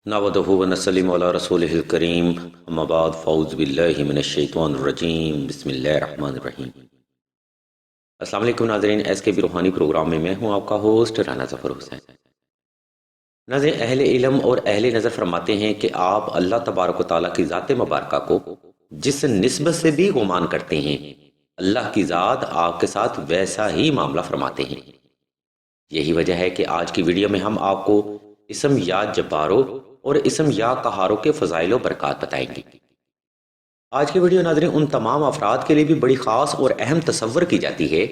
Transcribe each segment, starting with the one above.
نحمدہ ونصلی علی رسولہ الکریم اما بعد فاعوذ باللہ من الشیطان الرجیم بسم اللہ الرحمن الرحیم۔ السلام علیکم ناظرین، ایس کے بی روحانی پروگرام میں میں ہوں آپ کا ہوسٹ رانا ظفر حسین۔ ناظرین، اہل علم اور اہل نظر فرماتے ہیں کہ آپ اللہ تبارک و تعالیٰ کی ذات مبارکہ کو جس نسبت سے بھی گمان کرتے ہیں، اللہ کی ذات آپ کے ساتھ ویسا ہی معاملہ فرماتے ہیں۔ یہی وجہ ہے کہ آج کی ویڈیو میں ہم آپ کو اسم یا جبارو اور اسم یا قہارو کے فضائل و برکات بتائیں گے۔ آج کی ویڈیو ناظرین ان تمام افراد کے لیے بھی بڑی خاص اور اہم تصور کی جاتی ہے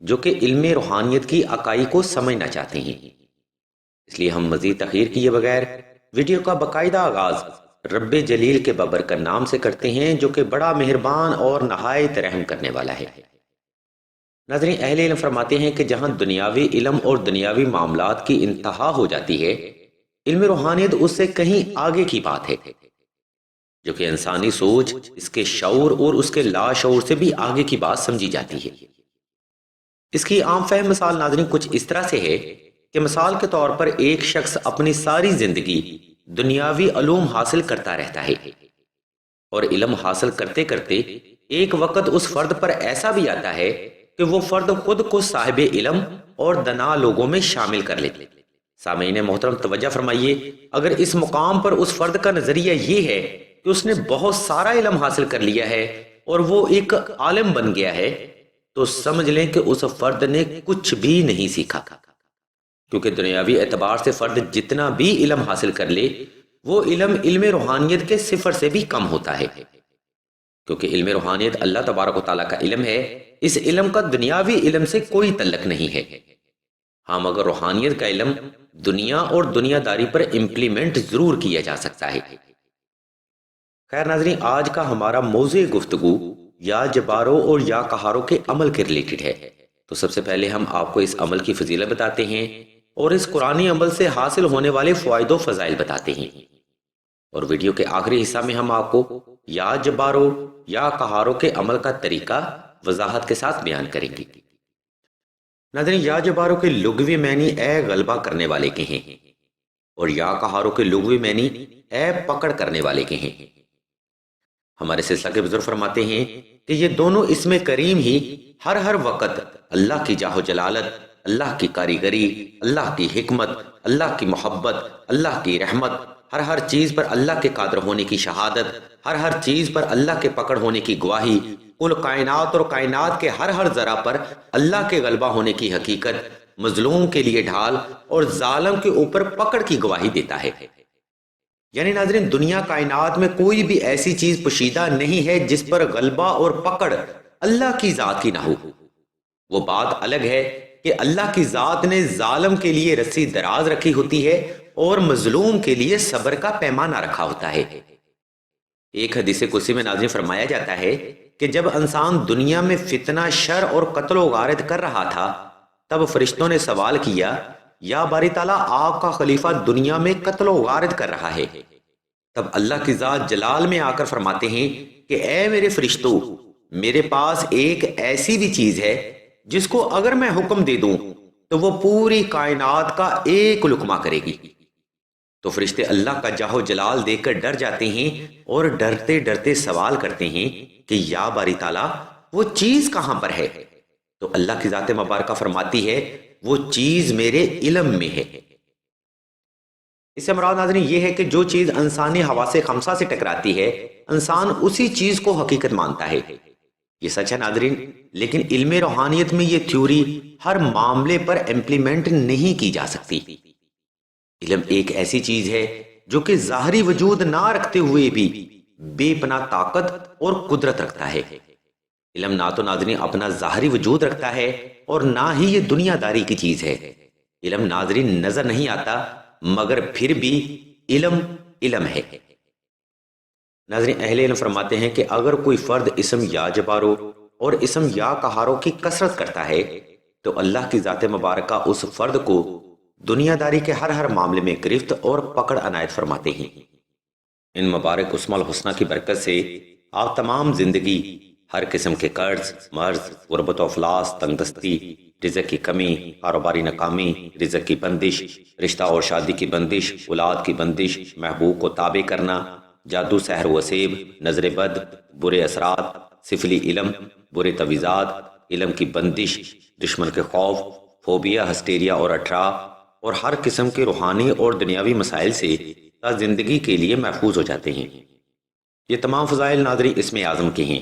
جو کہ علم روحانیت کی اکائی کو سمجھنا چاہتے ہیں۔ اس لیے ہم مزید تاخیر کیے بغیر ویڈیو کا باقاعدہ آغاز رب جلیل کے بابرکت نام سے کرتے ہیں جو کہ بڑا مہربان اور نہایت رحم کرنے والا ہے۔ ناظرین، اہل علم فرماتے ہیں کہ جہاں دنیاوی علم اور دنیاوی معاملات کی انتہا ہو جاتی ہے، علم روحانیت اس سے کہیں آگے کی بات ہے جو کہ انسانی سوچ، اس کے شعور اور اس کے لا شعور سے بھی آگے کی بات سمجھی جاتی ہے۔ اس کی عام فہم مثال ناظرین کچھ اس طرح سے ہے کہ مثال کے طور پر ایک شخص اپنی ساری زندگی دنیاوی علوم حاصل کرتا رہتا ہے اور علم حاصل کرتے کرتے ایک وقت اس فرد پر ایسا بھی آتا ہے کہ وہ فرد خود کو صاحب علم اور دنا لوگوں میں شامل کر لیتے۔ سامعین محترم توجہ فرمائیے، اگر اس مقام پر اس فرد کا نظریہ یہ ہے کہ اس نے بہت سارا علم حاصل کر لیا ہے اور وہ ایک عالم بن گیا ہے، تو سمجھ لیں کہ اس فرد نے کچھ بھی نہیں سیکھا، کیونکہ دنیاوی اعتبار سے فرد جتنا بھی علم حاصل کر لے وہ علم روحانیت کے صفر سے بھی کم ہوتا ہے، کیونکہ علم روحانیت اللہ تبارک و تعالیٰ کا علم ہے۔ اس علم کا دنیاوی علم سے کوئی تعلق نہیں ہے۔ ہاں، مگر روحانیت کا علم دنیا اور دنیا داری پر امپلیمنٹ ضرور کیا جا سکتا ہے۔ خیر ناظرین، آج کا ہمارا موضوع گفتگو یا جبارو اور یا قہارو کے عمل کے ریلیٹڈ ہے۔ تو سب سے پہلے ہم آپ کو اس عمل کی فضیلت بتاتے ہیں اور اس قرآنی عمل سے حاصل ہونے والے فوائد و فضائل بتاتے ہیں، اور ویڈیو کے آخری حصہ میں ہم آپ کو یا جبارو یا قہارو کے عمل کا طریقہ وضاحت کے ساتھ بیان کریں گے۔ ناظرین، یا جبارو کے لغوی معنی اے غلبہ کرنے والے کے ہیں اور یا قہارو کے لغوی معنی اے پکڑ کرنے والے کے ہیں۔ ہمارے سلسلہ کے بزرگ فرماتے ہیں کہ یہ دونوں اسم کریم ہی ہر وقت اللہ کی جاہ و جلالت، اللہ کی کاریگری، اللہ کی حکمت، اللہ کی محبت، اللہ کی رحمت، ہر چیز پر اللہ کے قادر ہونے کی شہادت، ہر چیز پر اللہ کے پکڑ ہونے کی گواہی، کل کائنات اور کائنات کے ہر ذرہ پر اللہ کے غلبہ ہونے کی حقیقت، مظلوم کے لیے ڈھال اور ظالم کے اوپر پکڑ کی گواہی دیتا ہے۔ یعنی ناظرین، دنیا کائنات میں کوئی بھی ایسی چیز پوشیدہ نہیں ہے جس پر غلبہ اور پکڑ اللہ کی ذات کی نہ ہو۔ وہ بات الگ ہے کہ اللہ کی ذات نے ظالم کے لیے رسی دراز رکھی ہوتی ہے اور مظلوم کے لیے صبر کا پیمانہ رکھا ہوتا ہے۔ ایک حدیث قدسی میں ناظرین فرمایا جاتا ہے کہ جب انسان دنیا میں فتنہ، شر اور قتل و غارت کر رہا تھا، تب فرشتوں نے سوال کیا، یا باری تعالیٰ، آپ کا خلیفہ دنیا میں قتل و غارت کر رہا ہے۔ تب اللہ کی ذات جلال میں آ کر فرماتے ہیں کہ اے میرے فرشتوں، میرے پاس ایک ایسی بھی چیز ہے جس کو اگر میں حکم دے دوں تو وہ پوری کائنات کا ایک لقمہ کرے گی۔ تو فرشتے اللہ کا جاہ و جلال دیکھ کر ڈر جاتے ہیں اور ڈرتے ڈرتے سوال کرتے ہیں کہ یا باری تعالیٰ، وہ چیز کہاں پر ہے؟ تو اللہ کی ذات مبارکہ فرماتی ہے، وہ چیز میرے علم میں ہے۔ اس سے مراد ناظرین یہ ہے کہ جو چیز انسانی حواس خمسہ سے ٹکراتی ہے، انسان اسی چیز کو حقیقت مانتا ہے۔ یہ سچ ہے ناظرین، لیکن علم روحانیت میں یہ تھیوری ہر معاملے پر امپلیمنٹ نہیں کی جا سکتی۔ علم ایک ایسی چیز ہے جو کہ ظاہری وجود نہ رکھتے ہوئے بھی بے پناہ طاقت اور قدرت رکھتا ہے۔ علم نہ تو ناظرین اپنا ظاہری وجود رکھتا ہے اور نہ ہی یہ دنیا داری کی چیز ہے۔ علم ناظرین نظر نہیں آتا، مگر پھر بھی علم ہے۔ ناظرین، اہل علم فرماتے ہیں کہ اگر کوئی فرد اسم یا جبارو اور اسم یا قہارو کی کثرت کرتا ہے تو اللہ کی ذات مبارکہ اس فرد کو دنیا داری کے ہر معاملے میں گرفت اور پکڑ عنایت فرماتے ہیں۔ ان مبارک اسماء الحسنہ کی برکت سے آپ تمام زندگی ہر قسم کے قرض، مرض، غربت و افلاس، تنگ دستی، رزق کی کمی، کاروباری ناکامی، رزق کی بندش، رشتہ اور شادی کی بندش، اولاد کی بندش، محبوب کو تابع کرنا، جادو سحر و وسیب، نظر بد، برے اثرات، سفلی علم، برے تویزات، علم کی بندش، دشمن کے خوف، فوبیا، ہسٹیریا اور اٹھرا، اور ہر قسم کے روحانی اور دنیاوی مسائل سے تا زندگی کے لیے محفوظ ہو جاتے ہیں۔ یہ تمام فضائل ناظرین اسم اعظم کے ہیں۔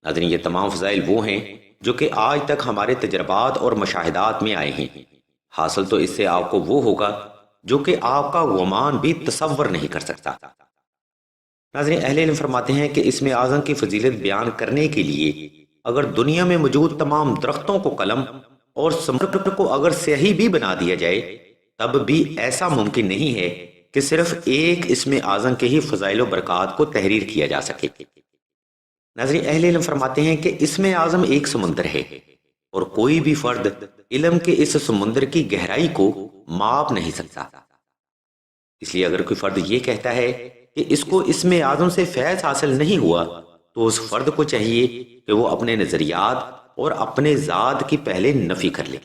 ناظرین یہ تمام فضائل وہ ہیں جو کہ آج تک ہمارے تجربات اور مشاہدات میں آئے ہیں۔ حاصل تو اس سے آپ کو وہ ہوگا جو کہ آپ کا گمان بھی تصور نہیں کر سکتا۔ ناظرین اہل علم فرماتے ہیں کہ اسم اعظم کی فضیلت بیان کرنے کے لیے اگر دنیا میں موجود تمام درختوں کو قلم اور سمندر کو اگر سیاہی بھی بنا دیا جائے تب بھی ایسا ممکن نہیں ہے کہ صرف ایک اسم اعظم کے ہی فضائل و برکات کو تحریر کیا جا سکے۔ ناظرین اہل علم فرماتے ہیں کہ اسم اعظم ایک سمندر ہے اور کوئی بھی فرد علم کے اس سمندر کی گہرائی کو ماپ نہیں سکتا۔ اس لیے اگر کوئی فرد یہ کہتا ہے کہ اس کو اسم اعظم سے فیض حاصل نہیں ہوا تو اس فرد کو چاہیے کہ وہ اپنے نظریات اور اپنے ذات کی پہلے نفی کر لے۔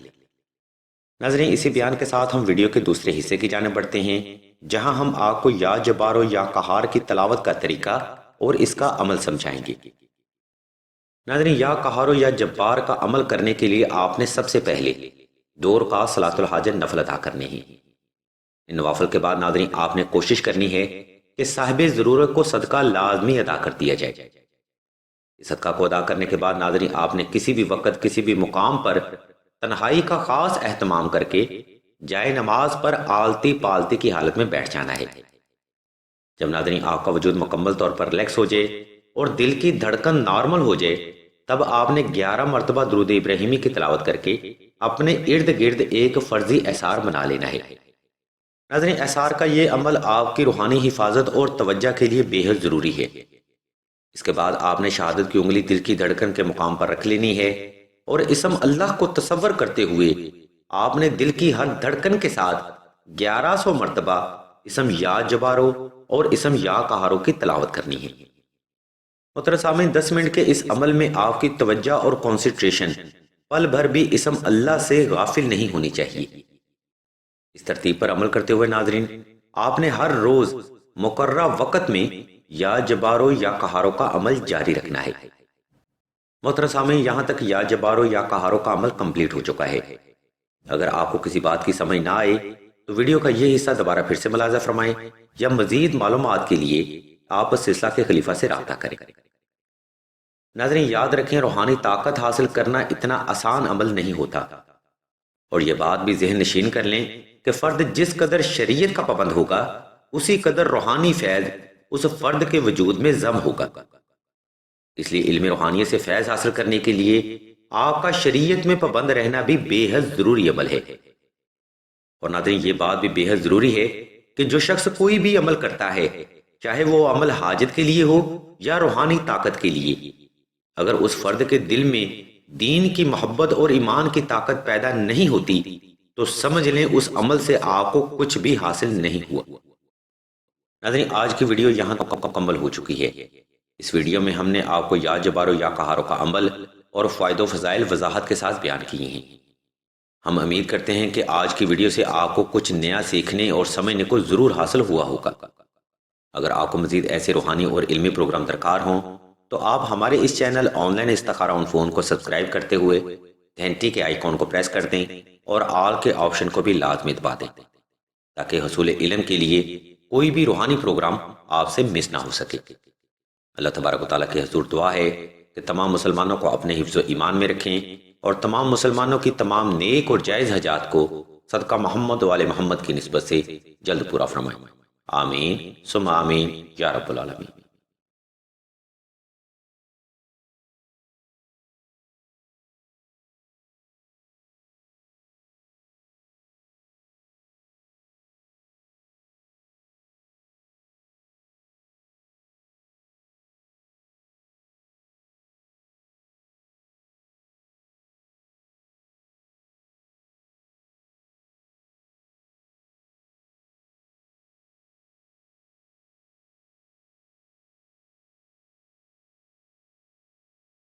ناظرین اسی بیان کے ساتھ ہم ویڈیو کے دوسرے حصے کی جانب بڑھتے ہیں جہاں ہم آپ کو یا جبار و یا قہار کی تلاوت کا طریقہ اور اس کا عمل سمجھائیں گے۔ ناظرین یا قہار و یا جبار کا عمل کرنے کے لیے آپ نے سب سے پہلے 2 رکعت صلاۃ الحاجت نفل ادا کرنے ہیں۔ ان نوافل کے بعد ناظرین آپ نے کوشش کرنی ہے کہ صاحب ضرورت کو صدقہ لازمی ادا کر دیا جائے۔ اس صدقہ کو ادا کرنے کے بعد ناظرین آپ نے کسی بھی وقت کسی بھی مقام پر تنہائی کا خاص اہتمام کر کے جائے نماز پر آلتی پالتی کی حالت میں بیٹھ جانا ہے۔ جب ناظرین آپ کا وجود مکمل طور پر ریلیکس ہو جائے اور دل کی دھڑکن نارمل ہو جائے تب آپ نے 11 مرتبہ درود ابراہیمی کی تلاوت کر کے اپنے ارد گرد ایک فرضی احصار بنا لینا ہے۔ ناظرین احصار کا یہ عمل آپ کی روحانی حفاظت اور توجہ کے لیے بے حد ضروری ہے۔ اس کے بعد آپ نے شہادت کی انگلی دل کی دھڑکن کے مقام پر رکھ لینی ہے اور اسم اللہ کو تصور کرتے ہوئے آپ نے دل کی ہر دھڑکن کے ساتھ 1100 مرتبہ اسم یا جبارو اور اسم یا قہارو کی تلاوت کرنی ہے۔ محترم سامعین 10 منٹ کے اس عمل میں آپ کی توجہ اور کنسنٹریشن پل بھر بھی اسم اللہ سے غافل نہیں ہونی چاہیے۔ اس ترتیب پر عمل کرتے ہوئے ناظرین آپ نے ہر روز مقررہ وقت میں یا جبارو یا قہارو کا عمل جاری رکھنا ہے۔ محترم سامعین یہاں تک یا جبارو یا قہارو کا عمل کمپلیٹ ہو چکا ہے۔ اگر آپ کو کسی بات کی سمجھ نہ آئے تو ویڈیو کا یہ حصہ دوبارہ پھر سے ملاحظہ فرمائیں یا مزید معلومات کے لیے آپ اس سلسلہ کے خلیفہ سے رابطہ کریں۔ ناظرین یاد رکھیں روحانی طاقت حاصل کرنا اتنا آسان عمل نہیں ہوتا، اور یہ بات بھی ذہن نشین کر لیں کہ فرد جس قدر شریعت کا پابند ہوگا اسی قدر روحانی فیض اس فرد کے وجود میں ضم ہوگا۔ اس لیے علم روحانیت سے فیض حاصل کرنے کے لیے آپ کا شریعت میں پابند رہنا بھی بے حد ضروری عمل ہے۔ اور ناظرین یہ بات بھی بے حد ضروری ہے کہ جو شخص کوئی بھی عمل کرتا ہے چاہے وہ عمل حاجت کے لیے ہو یا روحانی طاقت کے لیے، اگر اس فرد کے دل میں دین کی محبت اور ایمان کی طاقت پیدا نہیں ہوتی تو سمجھ لیں اس عمل سے آپ کو کچھ بھی حاصل نہیں ہوا۔ ناظرین آج کی ویڈیو یہاں تک مکمل ہو چکی ہے۔ اس ویڈیو میں ہم نے آپ کو یا جبارو یا قہارو کا عمل اور فائد و فضائل وضاحت کے ساتھ بیان کیے ہیں۔ ہم امید کرتے ہیں کہ آج کی ویڈیو سے آپ کو کچھ نیا سیکھنے اور سمجھنے کو ضرور حاصل ہوا ہوگا۔ اگر آپ کو مزید ایسے روحانی اور علمی پروگرام درکار ہوں تو آپ ہمارے اس چینل آن لائن استخارہ آن فون کو سبسکرائب کرتے ہوئے گھنٹی کے آئیکن کو پریس کر دیں اور آل کے آپشن کو بھی لازمی دبا دیں تاکہ حصول علم کے لیے کوئی بھی روحانی پروگرام آپ سے مس نہ ہو سکے۔ اللہ تبارک و تعالیٰ کی حضور دعا ہے کہ تمام مسلمانوں کو اپنے حفظ و ایمان میں رکھیں اور تمام مسلمانوں کی تمام نیک اور جائز حاجات کو صدقہ محمد و آل محمد کی نسبت سے جلد پورا فرمائیں۔ آمین ثم آمین یا رب العالمین۔